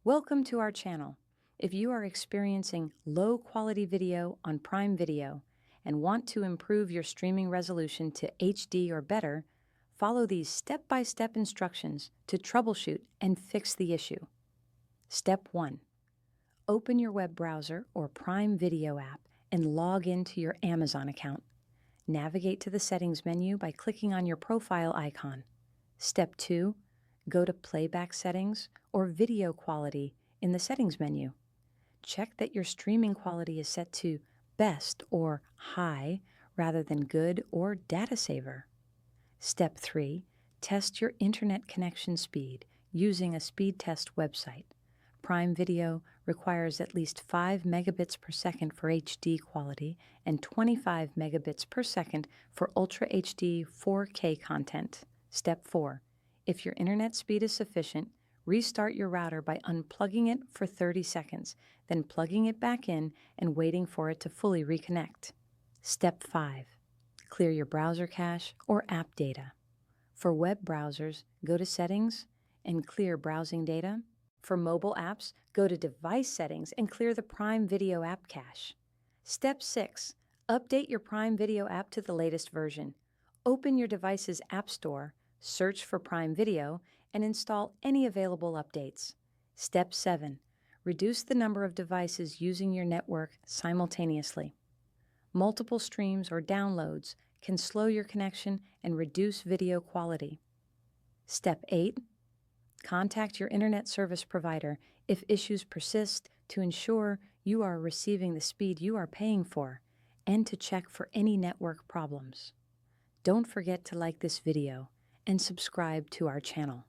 Welcome to our channel. If you are experiencing low quality video on Prime Video and want to improve your streaming resolution to HD or better, follow these step-by-step instructions to troubleshoot and fix the issue. Step 1. Open your web browser or Prime Video app and log into your Amazon account. Navigate to the settings menu by clicking on your profile icon. Step 2. Go to Playback Settings or Video Quality in the settings menu. Check that your streaming quality is set to Best or High rather than Good or Data Saver. Step 3. Test your internet connection speed using a speed test website. Prime Video requires at least 5 megabits per second for HD quality and 25 megabits per second for Ultra HD 4K content. Step 4. If your internet speed is sufficient, restart your router by unplugging it for 30 seconds, then plugging it back in and waiting for it to fully reconnect. Step 5. Clear your browser cache or app data. For web browsers, go to Settings and clear browsing data. For mobile apps, go to Device Settings and clear the Prime Video app cache. Step 6. Update your Prime Video app to the latest version. Open your device's App Store, search for Prime Video, and install any available updates. Step 7. Reduce the number of devices using your network simultaneously. Multiple streams or downloads can slow your connection and reduce video quality. Step 8. Contact your internet service provider if issues persist to ensure you are receiving the speed you are paying for and to check for any network problems. Don't forget to like this video and subscribe to our channel.